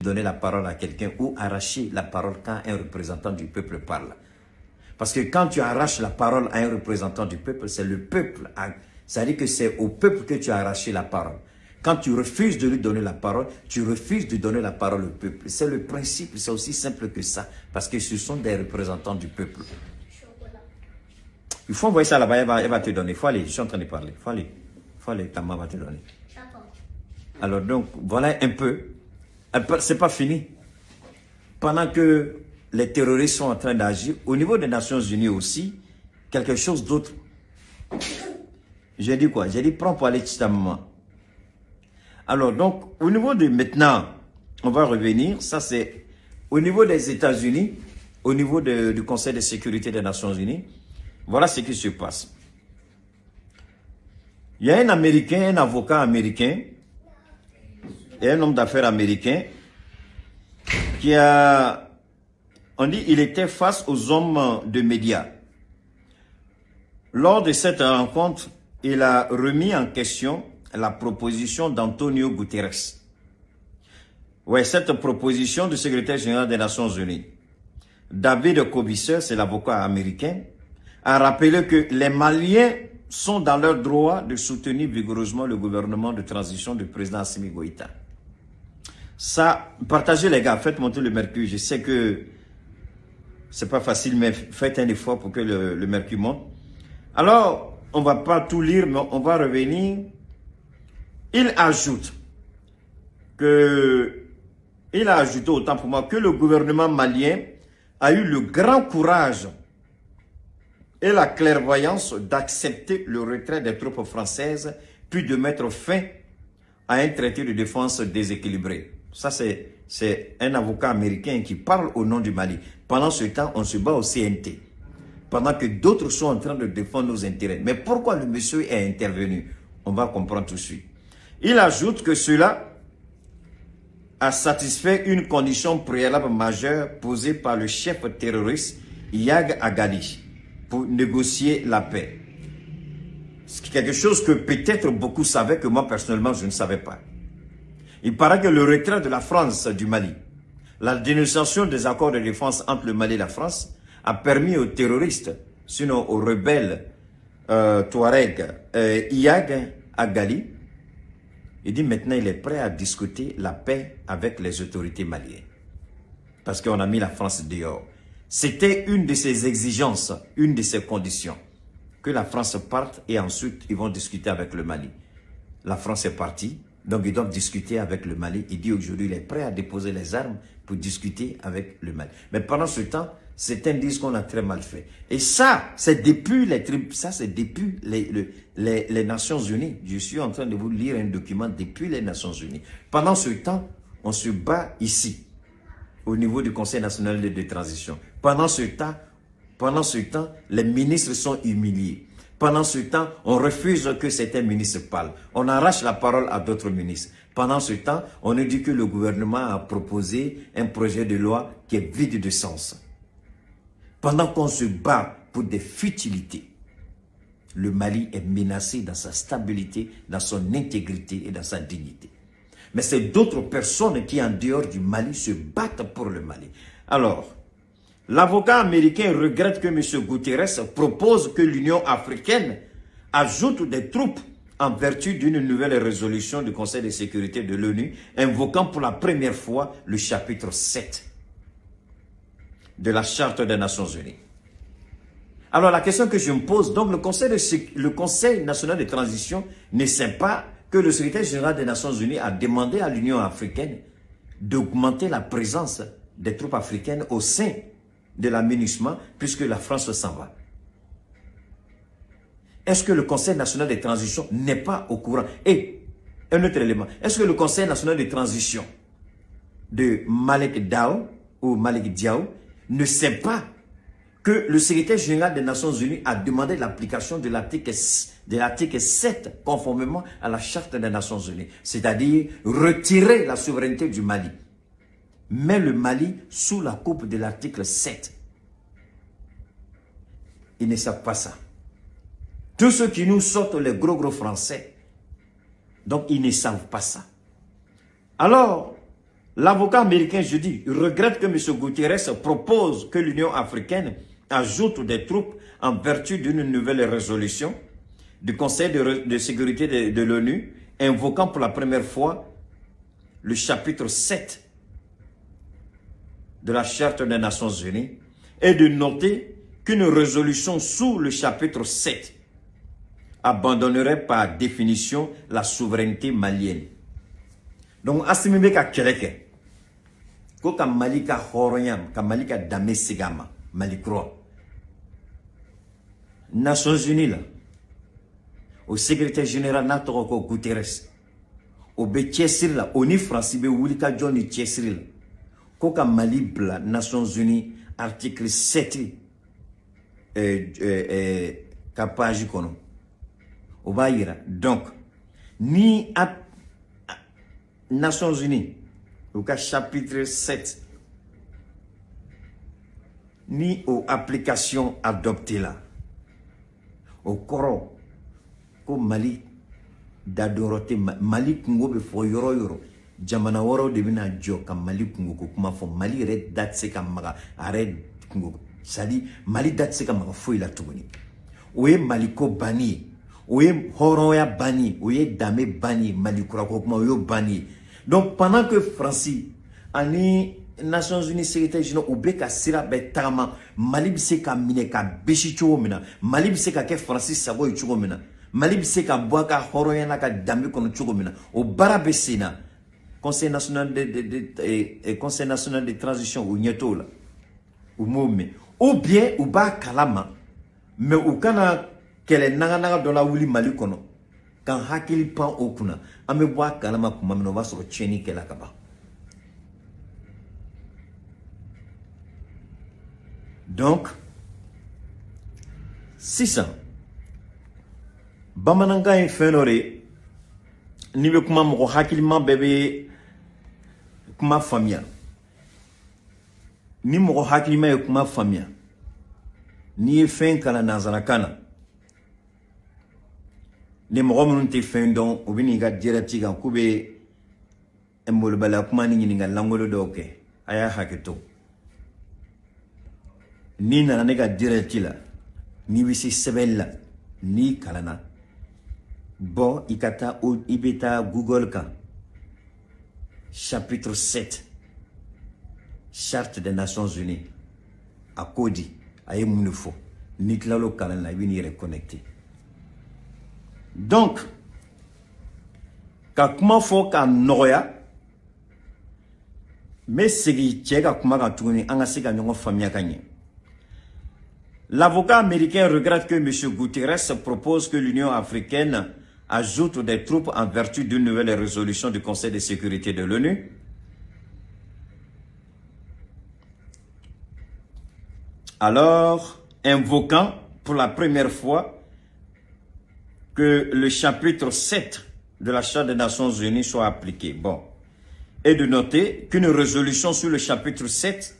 donner la parole à quelqu'un ou arracher la parole quand un représentant du peuple parle. Parce que quand tu arraches la parole à un représentant du peuple, c'est le peuple. C'est-à-dire que c'est au peuple que tu as arraché la parole. Quand tu refuses de lui donner la parole, tu refuses de donner la parole au peuple. C'est le principe, c'est aussi simple que ça. Parce que ce sont des représentants du peuple. Il faut envoyer ça là-bas, elle va te donner. Il faut aller, je suis en train de parler. Il faut aller, ta maman va te donner. Alors donc, voilà un peu. C'est pas fini. Pendant que les terroristes sont en train d'agir, au niveau des Nations Unies aussi, quelque chose d'autre. J'ai dit quoi? J'ai dit, prends pour aller ta maman. Alors donc, au niveau de maintenant, on va revenir, ça c'est au niveau des États-Unis, au niveau du Conseil de sécurité des Nations Unies, voilà ce qui se passe. Il y a un Américain, un avocat américain, et un homme d'affaires américain, qui a, on dit, il était face aux hommes de médias. Lors de cette rencontre, il a remis en question la proposition d'Antonio Guterres. Ouais, cette proposition du secrétaire général des Nations Unies. David Kobisser, c'est l'avocat américain, a rappelé que les Maliens sont dans leur droit de soutenir vigoureusement le gouvernement de transition du président Assimi Goïta. Ça, partagez les gars, faites monter le mercure. Je sais que c'est pas facile, mais faites un effort pour que le mercure monte. Alors, on va pas tout lire, mais on va revenir. Il ajoute autant pour moi que le gouvernement malien a eu le grand courage et la clairvoyance d'accepter le retrait des troupes françaises, puis de mettre fin à un traité de défense déséquilibré. Ça, c'est un avocat américain qui parle au nom du Mali. Pendant ce temps, on se bat au CNT. Pendant que d'autres sont en train de défendre nos intérêts. Mais pourquoi le monsieur est intervenu? On va comprendre tout de suite. Il ajoute que cela a satisfait une condition préalable majeure posée par le chef terroriste Yag Agali pour négocier la paix. C'est quelque chose que peut-être beaucoup savaient, que moi personnellement je ne savais pas. Il paraît que le retrait de la France du Mali, la dénonciation des accords de défense entre le Mali et la France a permis aux terroristes, sinon aux rebelles Touareg, Yag Agali, il dit maintenant il est prêt à discuter la paix avec les autorités maliennes. Parce qu'on a mis la France dehors. C'était une de ses exigences, une de ses conditions. Que la France parte et ensuite ils vont discuter avec le Mali. La France est partie, donc ils doivent discuter avec le Mali. Il dit aujourd'hui il est prêt à déposer les armes pour discuter avec le Mali. Mais pendant ce temps, c'est un disque qu'on a très mal fait. Et ça, c'est depuis les Nations Unies. Je suis en train de vous lire un document depuis les Nations Unies. Pendant ce temps, on se bat ici, au niveau du Conseil national de transition. Pendant ce temps, les ministres sont humiliés. Pendant ce temps, on refuse que certains ministres parlent. On arrache la parole à d'autres ministres. Pendant ce temps, on nous dit que le gouvernement a proposé un projet de loi qui est vide de sens. Pendant qu'on se bat pour des futilités, le Mali est menacé dans sa stabilité, dans son intégrité et dans sa dignité. Mais c'est d'autres personnes qui, en dehors du Mali, se battent pour le Mali. Alors, l'avocat américain regrette que M. Guterres propose que l'Union africaine ajoute des troupes en vertu d'une nouvelle résolution du Conseil de sécurité de l'ONU, invoquant pour la première fois le chapitre 7 de la Charte des Nations Unies. Alors la question que je me pose, donc le Conseil national de transition ne sait pas que le secrétaire général des Nations Unies a demandé à l'Union africaine d'augmenter la présence des troupes africaines au sein de la MINUSMA puisque la France s'en va. Est-ce que le Conseil national de transition n'est pas au courant? Et un autre élément, est-ce que le Conseil national de transition de Malick Diaw ou Malick Diaw ne sait pas que le secrétaire général des Nations Unies a demandé l'application de l'article 7 conformément à la Charte des Nations Unies, c'est-à-dire retirer la souveraineté du Mali. Mais le Mali sous la coupe de l'article 7. Ils ne savent pas ça. Tous ceux qui nous sortent les gros français, donc ils ne savent pas ça. Alors, L'avocat américain, je dis, regrette que M. Guterres propose que l'Union africaine ajoute des troupes en vertu d'une nouvelle résolution du Conseil de sécurité de l'ONU, invoquant pour la première fois le chapitre 7 de la Charte des Nations Unies, et de noter qu'une résolution sous le chapitre 7 abandonnerait par définition la souveraineté malienne. Donc, Assimibé ka keleke, ko ka Mali ka horoyam, ka Mali ka dame sigama, Mali croix. Nations Unies là, au secrétaire général Natoko Guterres, au Bétiesir là, au ni Francibe Wulika Johnny Tiesir là, ko ka Mali bla, Nations Unies, article 7, kapage kono. Au Baïra. Donc, ni à Nations Unies, au cas chapitre 7, ni aux applications adoptées là, au Coran, au Mali, d'adorote Mali Kungo before yoro, Jamana woro de bina jo kam Mali Kungo kuma fo Mali red datse kam maga arred Kungo sali Mali datse kam maga fo ila tuguni. Oye Mali ko bani. Ouye horoya bani, ouye dame bani, Mali Kourakokma, ouye bani. Donc pendant que Francis, ani Nations Unies secrétaire général, oubeka sira betama, Mali bise ka mine ka beshi chogomina, Mali bise ka ke Francis sabo chogomina, Mali bise ka boaka horoya na ka dame kono chogomina, o barabesina, Conseil national Conseil national de transition ou nyeto la, ou mome, ou bien ou ba kalama, mais ou kana kele nanga dans la wuli Mali kono kan hakili pan okuna ame boa kalama kuma mino va soro cheni kela kaba. Donc si ça bamananga en fenore ni be kuma mo hakili man bebe kuma famia ni mo hakili man kuma famia ni fen kala nazarakana les moromons te fendon ou bien ils direct kan kube embol bala kuma ni nga langolo doke aya haketo ni na nega direct la ni wisi sebella ni kalana bon ikata ou ibeta Google kan chapitre 7 Charte des Nations Unies à Kodi aye munufo ni klalo kalana bini reconnecté. Donc, comment faut qu'un noya, mais c'est l'avocat américain regrette que M. Guterres propose que l'Union africaine ajoute des troupes en vertu d'une nouvelle résolution du Conseil de sécurité de l'ONU. Alors, invoquant pour la première fois que le chapitre 7 de la Charte des Nations Unies soit appliqué. Bon. Et de noter qu'une résolution sur le chapitre 7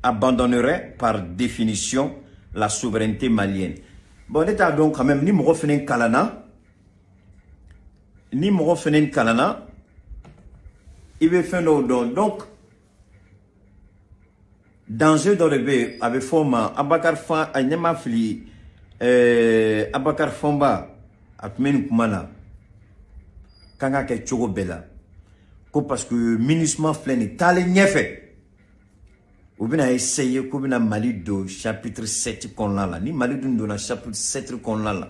abandonnerait par définition la souveraineté malienne. Bon, l'état donc quand même, ni me refenen kalana, il veut faire nos dons. Donc, danger d'Orebe avec format, Abakar Fa, Agnema Fili, Abakar Fomba, atmen kumana kanga ke chogo bela ko parce que ministre fleni tale nyefe ou bien essayer ko bina Mali do chapitre 7 kon la ni Mali do na chapitre 7 kon la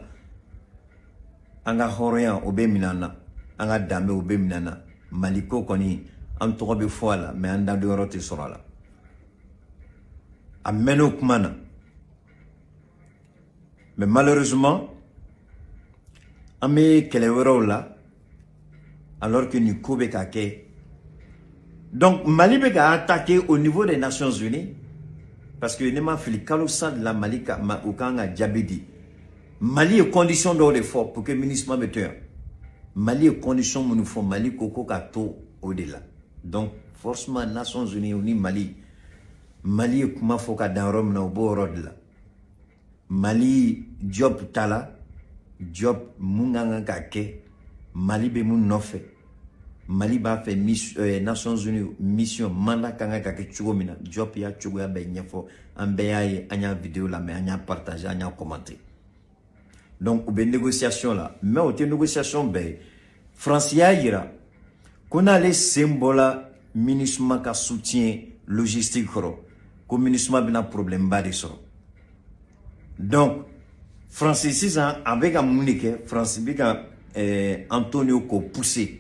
anga horoyan obe minana anga dame obe minana Mali ko koni am to be foala mais anda do rote sorala ameno kumana mais malheureusement Amé kelewero là alors que nous kobe kake. Donc Mali bega attaqué au niveau des Nations Unies parce que ne m'a fait kalosa de la Malika ma ukanga jabidi. Mali est condition d'ordre fort pour que le ministre metteur. Mali est condition nous faut Mali koko kato au-delà. Donc forcément Nations Unies ni Mali est kuma foka dans Rome na obo road là. Mali job tala job munganga kake Mali be mun nofe Mali b'a fait Nations Unies mission mandat kanga ka ke chugo mina job ya chugo ya be nyefo ambe anya vidéo la mais anya partager anya commenter. Donc au négociation là mais au négociation be France ya yira qu'on a les symboles MINUSMA ka soutien logistique koro ko MINUSMA bina problème ba de so. Donc France 6 ans avec un munike France bika Antonio ko poussé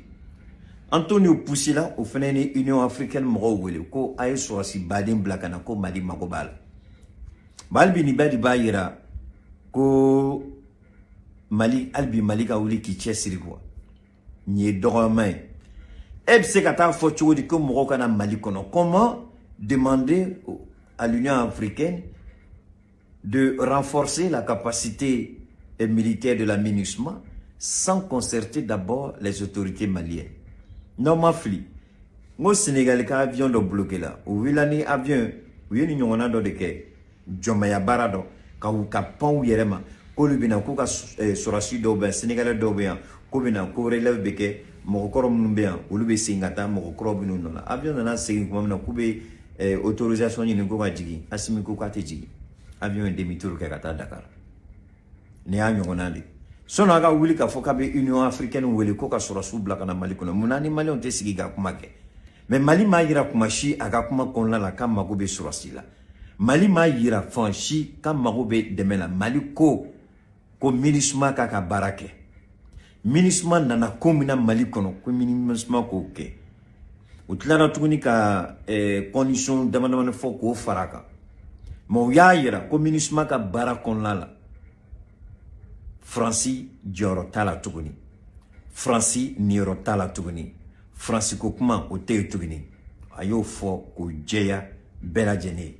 Antonio poussé là au fenene Union africaine mo wele ko ay so si badim blakana ko Mali makobal balbi ni badi bayira ko Mali albi Mali ka wuli ki chesiri quoi ni dormain ebse kata fo chugo di ko mo kana Mali kono. Comment demander à l'Union africaine de renforcer la capacité militaire de la MINUSMA sans concerter d'abord les autorités maliennes? Non, ma fille, au Sénégal, quand avion de bloqué là, ou vilani avion, ou yeni nyongona do de ke, Jomaya Barado, quand ou kapon ou yerema, ko lubina ko ka sorasi do ben Sénégalais do ben, ko bina ko relève beke, mo ko rom ben, ou lube singata mo ko binu non. Avion na sing ko na ko be autorisation ni ko ka jigi, asimi ko ka te jigi. Avion un demi-tour ke kata Dakar. Ne a nyongona li. Sono aga wuli ka foka be Union africaine wele ko ka sorasu blaka na Mali kono. Munani Mali on te sigi ga kuma ke. Mais Mali ma yira kuma shi aga kuma konla la kam mago be sorasi la. Mali ma yira fanchi kam mago be demela Mali ko MINUSMA ka barake. MINUSMA nana komina Mali kono ko MINUSMA ko ke. Utlara tuguni ka condition demandement fo ko faraka. Mo ya yira ko MINUSMA ka bara konla la. Franci Dioro Tala Tuguni. Franci Nioro Tala Tuguni. Franci Kokuma Ote Tuguni. Ayo fo ko jeya bela jene.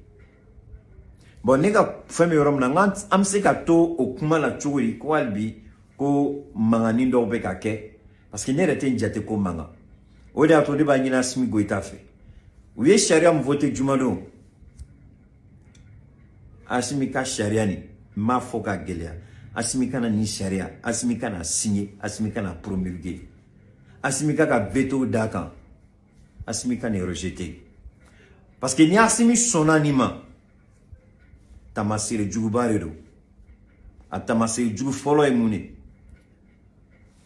Bon nega fami yorom na ngant am se ka to okuma la tuguri ko albi ko mangani ndo be ka ke parce que nere te njate ko manga. O de ato de ba nyina simi goita fe. Uye sharia mvote jumano. Asimi ka sharia ni ma fo ka gelia. Asimika na ni sharia, asimika na signé, asimika na promulgué. Asimika ka veto daka. Asimika na rejeté. Parce que ni asimi son anima. Tamasire jugubarero. Atamasire jugu folo emune.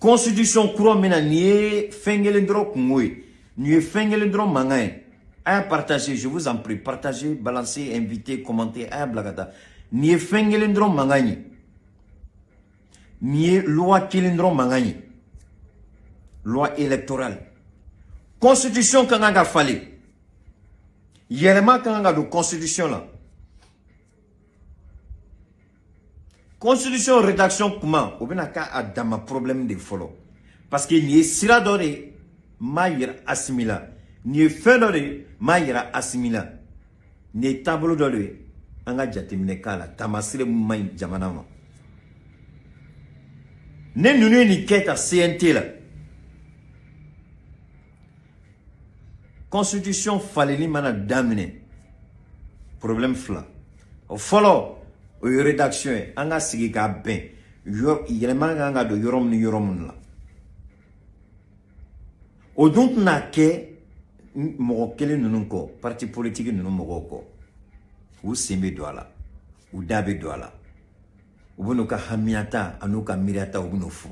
Constitution courant mena nie fengelendro kungwe. Nie fengelendro mangae. Aya partager, je vous en prie, partagez, balancez, invitez, commentez, aya blagata. Nie fengelendro mangae. Ni loi kilindron mangani. Loi électorale. Constitution kanga fallait. Yelema kanga de constitution là. Constitution rédaction comment? Obinaka a dama problème de follow. Parce que ni sira dore mayira assimila. Ni fin dore mayira assimila. Ni tableau dore anga jatimine kala tamasire may jamanama. Ne nunu ni keta CNT là. Constitution fallait li mana damine. Problème fla. O follow o rédaction anga sigi ka ben. Yo yelema anga do yorom ni yorom la. O donc na ke mo kele nunu ko parti politique nunu mo ko. Ou sembe douala. Ou dabe douala. Ubunuka hamiata anuka miriata ubunufu.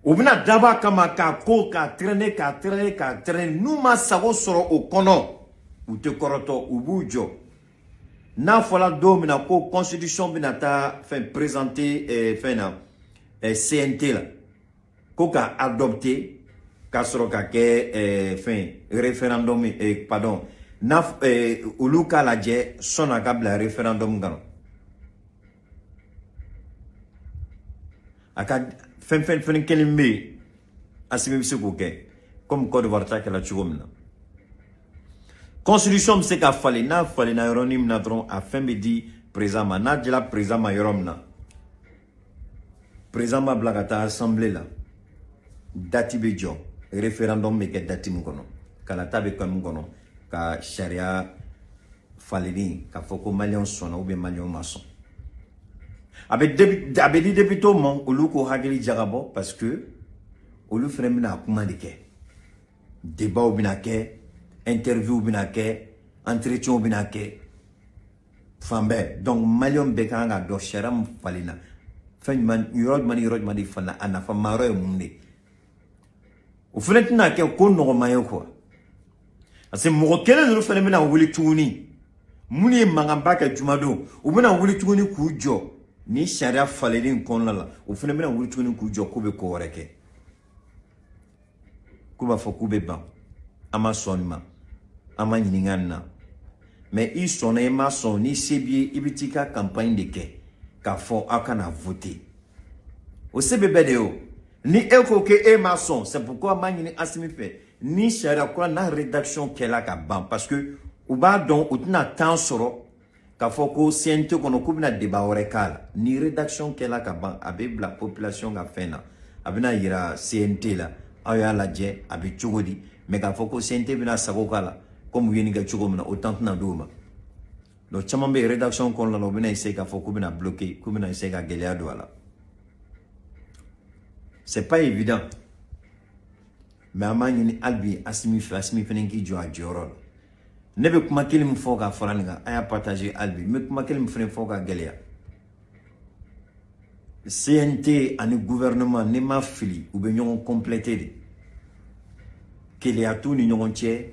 Ubuna daba kama ka ko ka traîner numa sago soro o kono ute koroto ubujo na fola domina ko constitution binata fin présenter fin na CNT la ko ka adopter ka soro ka ke fin référendum pardon na uluka la je sona kabla référendum gano aka fen kelimbe asimi bisuko ke comme code d'Ivoire ta la chugomna constitution se ka fale na yoronim na dron a fin midi présama na de la présama yoromna présama blagata assemblée là dati bejo référendum me ke dati mukono kala tabe ko mukono ka sharia faleni ka foko malion sona ou bien malion maçon. Avec dit depuis tout le monde, Oluko Hageli Djarabo, parce que olu fana bɛna kuma de kɛ débat bɛna kɛ interview bɛna kɛ entretien bɛna kɛ fan bɛɛ donc maliyɛnw bɛɛ kan ka dɔn sariya min falenna fɛn jumɛn yɔrɔ jumɛn ni yɔrɔ jumɛn de falenna a nafama yɔrɔ ye mun de o fana tɛna kɛ ko nɔgɔma ye quoi parce que mɔgɔ kelen ninnu fana bɛna wuli tuguni mun ye mankanba kɛ juma don u bɛna wuli tuguni k'u jɔ ni sariya falenni kɔnɔna la o fana bɛna wuli tuguni k'u jɔ k'u bɛ ko wɛrɛ kɛ k'u b'a fɔ k'u bɛ ban an ma sɔn nin ma an ma ɲininka nin na mais i sɔnna i ma sɔn ni se b'i ye i bɛ t'i ka campagne de kɛ k'a fɔ aw kana voter o se bɛ bɛɛ de ye o ni e ko k'e ma sɔn c'est pourquoi an b'a ɲini Asimi fɛ ni sariya kura n'a rédaction kɛla ka ban parce que u b'a dɔn u tɛna temps sɔrɔ k'a fɔ ko CNT kɔnɔ k'u bɛna débat wɛrɛ k'a la ni rédaction kɛla ka ban a bɛ bila population ka fɛn na a bɛna yira CNT la aw y'a lajɛ a bɛ cogo di mais k'a fɔ ko CNT bɛna sago k'a la comme u ye nin kɛ cogo min na o temps tɛna d'o ma donc caman bɛ rédaction kɔnɔna la u bɛna essayer k'a fɔ k'u bɛna bloquer k'u bɛna essayer ka gɛlɛya don a la c'est pas évident mais an b'a ɲini hali bi Asimi fɛ Asimi fana k'i jɔ a jɔyɔrɔ la ne bɛ kuma kelen min fɔ ka fara nin kan a y'a partager hali bi n bɛ kuma kelen min fana fɔ ka gɛlɛya CNT ani gouvernement ni ma fili u bɛ ɲɔgɔn compléter de keleya t'u ni ɲɔgɔn cɛ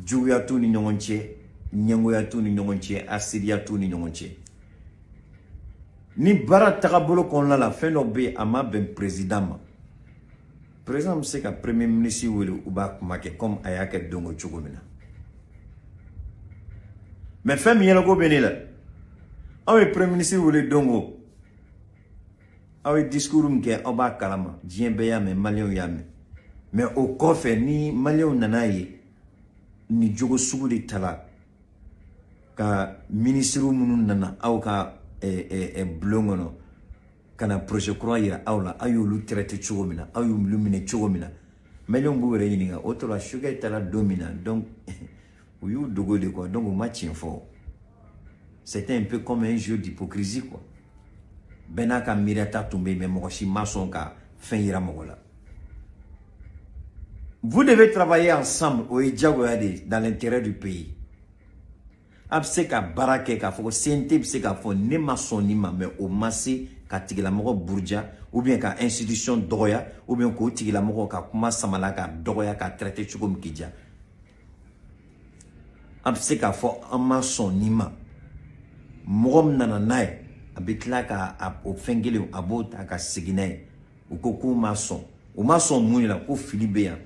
juguya t'u ni ɲɔgɔn cɛ ɲɛngoya t'u ni ɲɔgɔn cɛ asiriya t'u ni ɲɔgɔn cɛ ni baara tagabolo kɔnɔna la fɛn dɔ bɛ yen a ma bɛn président ma président bɛ se ka premier ministre wele u b'a kuma kɛ comme a y'a kɛ dongo cogo min na mais fɛn min yɛlɛko bɛ ne la aw ye premier ministre wele dongo aw ye discours min kɛ aw b'a kalama diɲɛ bɛɛ y'a mɛn maliyɛnw y'a mɛn mais o kɔfɛ ni maliyɛnw nana ye ni jogo sugu de tala ka ministre minnu nana aw ka bulon kɔnɔ ka na projet kura yira aw la aw y'olu traité cogo min na aw y'olu minɛ cogo min na maliyɛnw b'u yɛrɛ ɲininka o tora Sukɛ taara don min na donc u y'u dogo de quoi donc u ma tiɲɛ fɔ c'était un peu comme un jeu d'hypocrisie quoi bɛɛ n'a ka miiriyata tun bɛ yen mais mɔgɔ si ma sɔn ka fɛn yira mɔgɔ la vous devez travailler ensemble o ye diyagoya de dans l'intérêt du pays a bɛ se ka baara kɛ k'a fɔ ko CNT bɛ se k'a fɔ ne ma sɔn nin ma mais o ma se ka tigilamɔgɔ buruja ou bien ka institution dɔgɔya ou bien k'o tigilamɔgɔ ka kuma samala ka dɔgɔya ka traiter cogo min k'i diya a bɛ se k'a fɔ an ma sɔn nin ma mɔgɔ min nana n'a ye a bɛ tila ka o fɛn kelen a b'o ta ka segin n'a ye u ko k'u ma sɔn u ma sɔn mun de la ko fili bɛ yan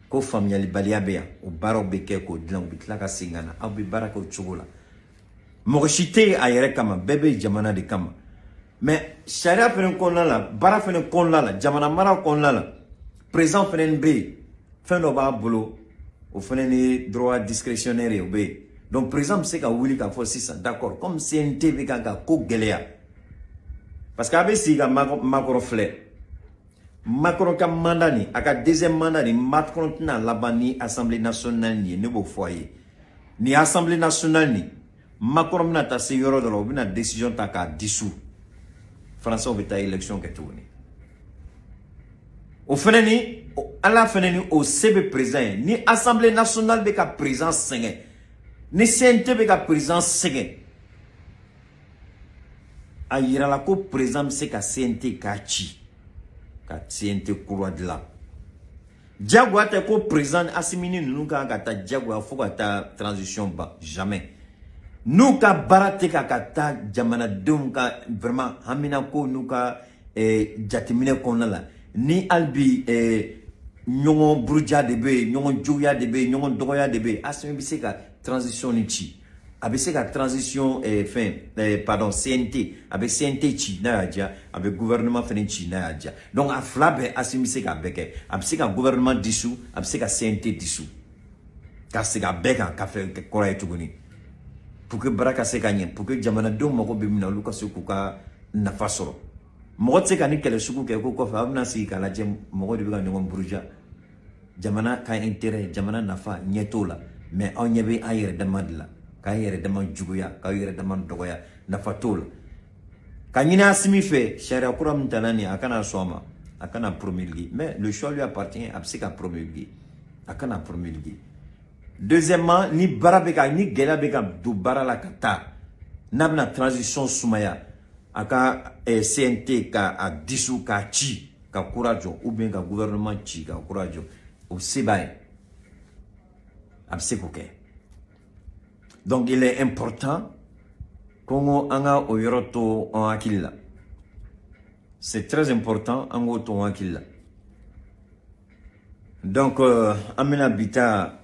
ko faamuyalibaliya bɛ yan o baaraw bɛ kɛ k'o dilan u bɛ tila ka segin ka na aw bɛ baara kɛ o cogo la mɔgɔ si tɛ yen a yɛrɛ kama bɛɛ bɛ jamana de kama mais sariya fana kɔnɔna la baara fana kɔnɔna la jamana mara kɔnɔna la président fana bɛ yen fɛn dɔ b'a bolo o fana ni droit discrétionnaire ye o bɛ yen donc président bɛ se ka wuli k'a fɔ sisan d'accord comme CNT bɛ kan ka ko gɛlɛya parce que a bɛ sigi ka makɔrɔ filɛ Macron ka mandat ni a ka deuxième mandat ni Macron tɛna laban ni assemblée nationale ni ye ne b'o fɔ a ye ni assemblée nationale ni Macron bɛna taa se yɔrɔ dɔ la o bɛna décision ta k'a dissous français bɛ taa élection kɛ tuguni o fana ni ala fana ni o se bɛ président ye ni assemblée nationale bɛ ka président sɛgɛn ni CNT bɛ ka président sɛgɛn a yirala ko président bɛ se ka CNT k'a ci ka CNT kura dilan diyagoya tɛ ko président Asimi ni ninnu kan ka taa diyagoya fo ka taa transition ban jamais n'u ka baara tɛ ka taa jamanadenw ka vraiment haminako n'u ka jateminɛ kɔnɔna la ni hali bi ɲɔgɔn buruja de bɛ yen ɲɔgɔn juguya de bɛ yen ɲɔgɔn dɔgɔya de bɛ yen Asimi bɛ se ka transition ni ci a bɛ se ka transition pardon CNT a bɛ CNT ci n'a y'a diya a bɛ gouvernement fana ci n'a y'a diya donc a fila bɛɛ Asimi bɛ se k'a bɛɛ kɛ a bɛ se ka gouvernement dissous a bɛ se ka CNT dissous ka segin a bɛɛ kan ka fɛn kɔrɔ ye tuguni pour que baara ka se ka ɲɛ pour que jamanadenw mago bɛ min na olu ka se k'u ka nafa sɔrɔ mɔgɔ tɛ se ka ni kɛlɛ sugu kɛ ko kɔfɛ a bɛna sigi k'a lajɛ mɔgɔ de bɛ ka ɲɔgɔn buruja jamana ka intérêt jamana nafa ɲɛ t'o la mais aw ɲɛ bɛ an yɛrɛ dama de la k'an yɛrɛ dama juguya k'aw yɛrɛ dama dɔgɔya nafa t'o la ka ɲini Asimi fɛ sariya kura min tala nin a kana sɔn a ma à kana promulguer. Mais le choix lui appartient à ce qu'à promulguer. À kana promulguer. Deuxièmement, ni barabeka, ni gelabeka do barala kata. N'abna transition soumaya. Aka CNT ka a dissous ka chi ka courage ou bien ka gouvernement chi ka courage au Sebaï. Donc il est important qu'on anga oyoroto en akilla. C'est très important en oto en akilla. Donc amena bita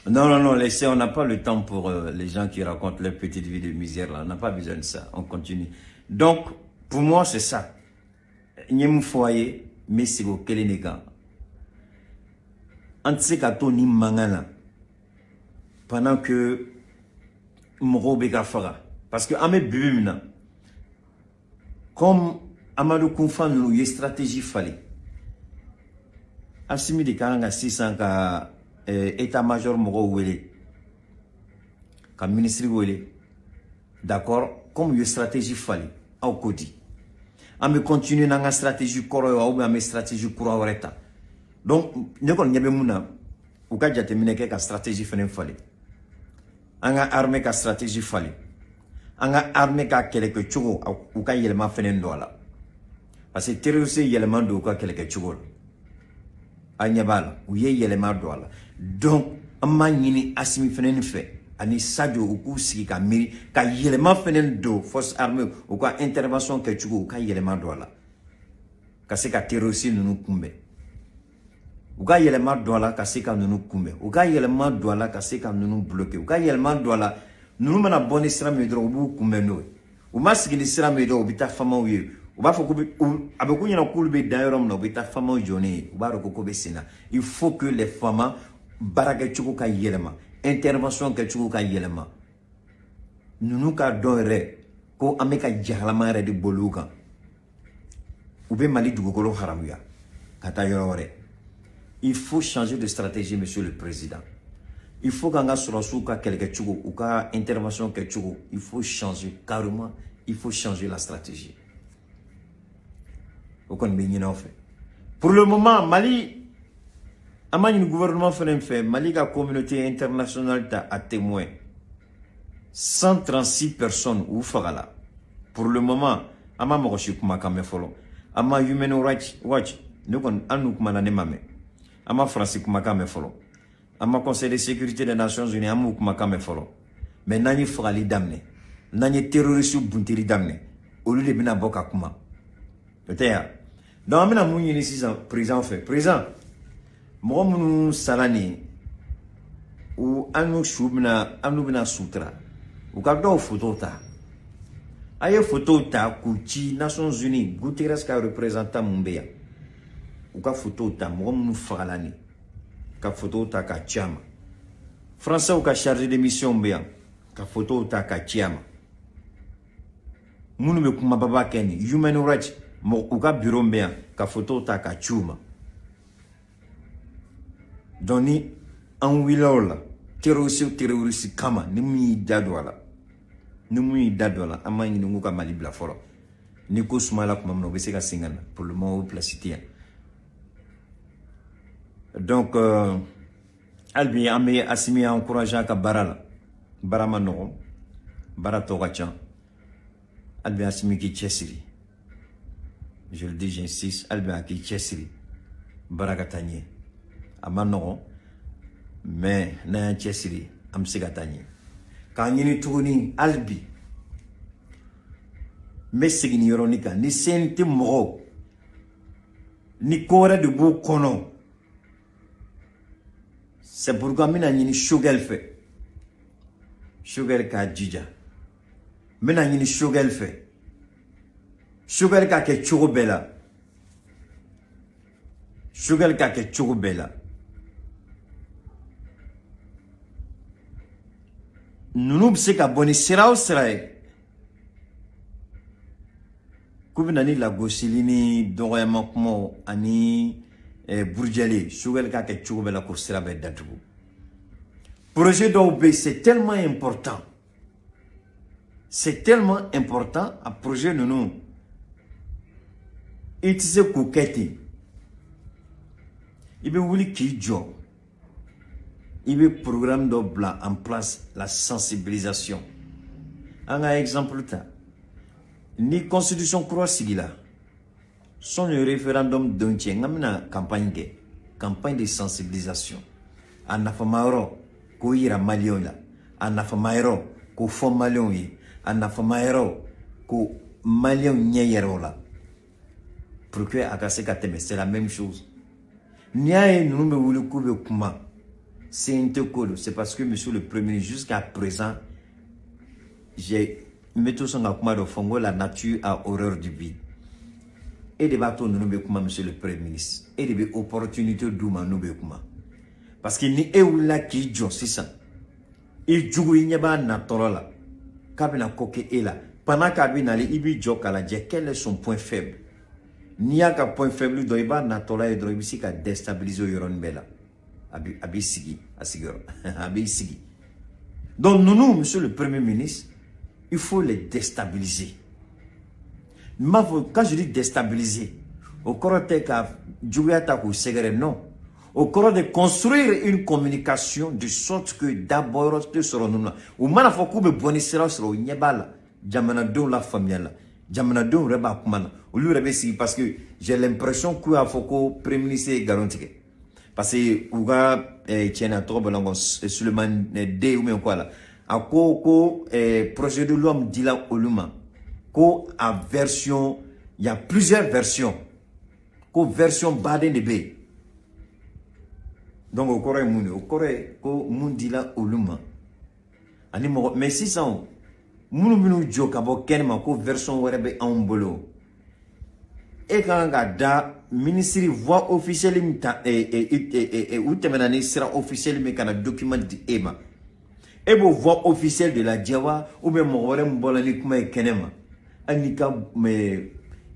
non, laissez, on n'a pas le temps pour les gens qui racontent leur petite vie de misère là. On n'a pas besoin de ça. On continue. Donc, pour moi, c'est ça. Nyem foyer, mais c'est au Kelenega. Antse ni mangana. Pendant que Moro Begafara. Parce que Ame Bibimna, comme Amadou Kounfan nous y stratégie fallait. Asimi de Karanga 600 ka état-major Moro Wele. Comme ministre Wele. D'accord? Comme y stratégie fallait. Au Kodi. Ame continue dans la stratégie koro ou ame stratégie koro reta. Donc, nous avons ou ka jatemine ke ka stratégie fenen fallait. Anga armée ka stratégie fallait. Anga armée ka quelque chose ou ka yelema fenen dola. Parce que terroriste yelema do ka quelque chose. Anyabala ou ye yelema dola. Donc, amma nyini asimi fenen fait. Ani sadio ou kou ka miri ka yelema fenen do force armée ou ka intervention ke chugo ka yelema do la ka se ka terroriste nunu kumbe ou ka yelema do la ka se ka nunu kumbe ou ka yelema do la ka se ka nunu bloquer ou ka yelema do la nunu mana boni sira me do bu kumbe no ou masigi sira me do bita fama wi ou ba foko abeku nyina kulbe dairom no bita fama joni ou ba ro ko be sina. Il faut que les femmes baraka chugo ka yelema intervention que tu as yelema nous ka donre ko ameka jahlama re di boluga ube mali dugukolo haramuya kata yore. Il faut changer de stratégie, monsieur le président. Il faut qu'on a sur quelque chose ou ka intervention que tu il faut changer carrément, il faut changer la stratégie. Pour le moment, Mali Amani le gouvernement fait Mali la communauté internationale a témoin 136 personnes ou farala. Pour le moment, ama mokoshi kuma kame folo. Ama Human Rights Watch nous kon anu kuma na nemame. Ama France kuma kame folo. Ama Conseil de sécurité des Nations Unies amu kuma kame folo. Mais nani farali damne. Nani terroriste buntiri damne. Olu de bina boka kuma. Peut-être. Donc amena muni ni 6 ans président fait. Président Moumou Salani ou Anou Choubna, Anoubina Soutra, ou Kado Photota. Aye Photota, Kouchi, Nations Unies, Guterres ka représentant Mumbeya. Ou ka Photota, Moumou Falani, ka Photota ka Tchama. Français ou ka chargé de mission Mbeya, ka Photota ka Tchama. Mounou me Kumababa Kenny, Human Rights, ou ka bureau Mbeya, ka Photota ka Tchuma. Doni en wilola terroriste kama nimi dadwala amani nungu ka mali bla folo ni ko sumala kuma no be se ka singana pour le moment placité. Donc albi ame asimi encourageant ka barama no barato gacha albi asimi ki chesiri, je le dis, j'insiste, albi ki chesiri barakatanye amano mais na chesiri am sigatanye kanyini tuguni albi mesigini yoronika ni senti mo ni kora de bu kono. C'est pourquoi mina ni shugel fait shugel ka jija mina ni shugel fait shugel ka ke chugobela shugel ka ke chugobela. Nous sommes ka boni sira o sira kubinani la gosilini dogoyama kuma ani burjali shugel ka ke chugobela ko sira be datugu projet d'OB c'est tellement important C'est tellement important à projet de nous. Et tu sais quoi, il veut voulu qui joue. Il veut programme de blanc en place la sensibilisation. Un exemple ni constitution croix là. Son référendum d'un tiers campagne de sensibilisation. En afamairo ko ira malion la. En afamairo ko fo malion yi. En afamairo ko malion nyeyero la. Pourquoi akase kateme c'est la même chose. Niaye nous me voulu koube kuma. C'est parce que monsieur le Premier ministre, jusqu'à présent, j'ai mis tout son akuma de fongo, la nature a horreur du vide. Et des bateaux nous nous monsieur le Premier ministre. Et des opportunités d'ouma nous bekuma. Parce qu'il n'y a pas qui joue, c'est ça. Il joue, il n'y a pas de kabina koke est là. Pendant kabina il y a quel est son point faible. N'y a qu'un point faible, il doit natola et doit ici qu'à déstabiliser Yoron Bella. Abisigi, Asigoro, Abisigi. Donc nous, monsieur le Premier ministre, il faut les déstabiliser. Quand je dis déstabiliser, au corps de Djouyata ou Segre, non. Au corps de construire une communication de sorte que d'abord, tu seras nous là. Ou manafoku be bonisera sur Nyebala, Jamanado la famille là. Jamanado reba kumana. Ou lui rebe si parce que j'ai l'impression que Afoko Premier ministre est garanti. Parce que Ouga tiena trop longo Suleiman D ou même quoi là. A ko projet de loi Dila Oluma. Ko a version, il y a plusieurs versions. Ko version Baden de B. Donc au Corée ko Mundila Oluma. Ani mo mais si ça munu joka bo kenma ko version werebe en bolo. Et quand da ministre voix officielle ou temenani sera officiel mais kana document di ema. Et bo voix officielle de la Diawa ou même mo mbola ni kuma kenema. Anika mais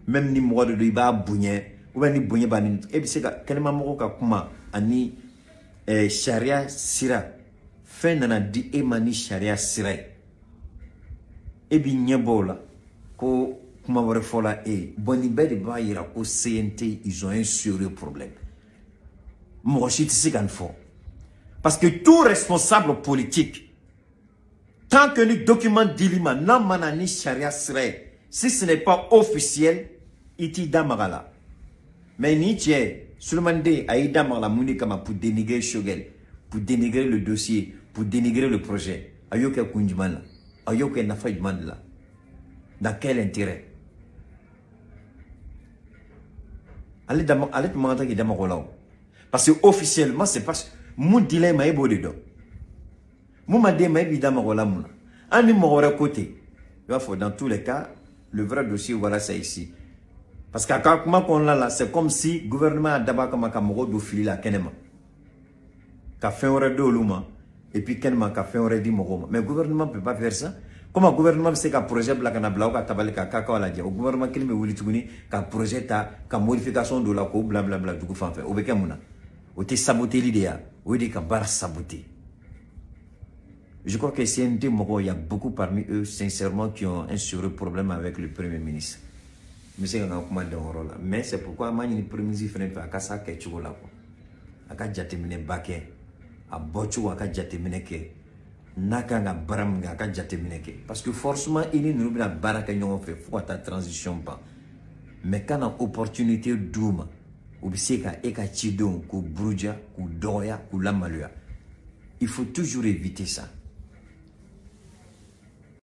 même ni mo de iba bunye ou ben ni bunye bani e bi se ka kenema mo ka kuma ani sharia sira fin nana di ema ni sharia sira. Et bi nyebola ko kuma wore fola boni bedi ba yira ko CNT ils ont un sérieux problème. Moi je suis parce que tout responsable politique tant que le document d'Ilima n'a manani charia serait si ce n'est pas officiel iti damagala mais ni tiens Suleiman D aïda magala muni kama pour dénigrer Shogel pour dénigrer le dossier pour dénigrer le projet ayoka kunjumala ayoka nafajman là dans quel intérêt? Allez demander qui demain parce que officiellement c'est pas mon dilemme est beau dedans. Mon madame est évidemment voilà mon. Ani mon côté. Il faut dans tous les cas le vrai dossier voilà c'est ici. Parce qu'à comment qu'on l'a là c'est comme si le gouvernement a d'abord comme un camarade de fil là kenema. Qu'a fait un redou luma et puis kenema qu'a fait un redou moroma. Mais le gouvernement peut pas faire ça. Comme un gouvernement c'est qu'un projet blacana blau qu'à tabale qu'à kaka la dia. Au gouvernement qui me voulait tourner qu'un projet qu'à modification de la co bla bla bla du coup fan fait. Au beca mouna. Au te saboter l'idée. Au dit qu'à bar saboter. Je crois que CNT Moko, il y a beaucoup parmi eux, sincèrement, qui ont un sérieux problème avec le Premier ministre. Monsieur mais c'est pourquoi le Premier ministre fait un kasa kechugo là. Aka jatemine bake, a bochu aka jatemine ke, naka nga baram nga aka jatemine ke. Parce que forcément, il y a une baraka yon fait, faut ta transition pas. Mais quand on a opportunité d'ouma, ou biseka eka chidon, ku bruja, ku doya, ku lamalua. Il faut toujours éviter ça.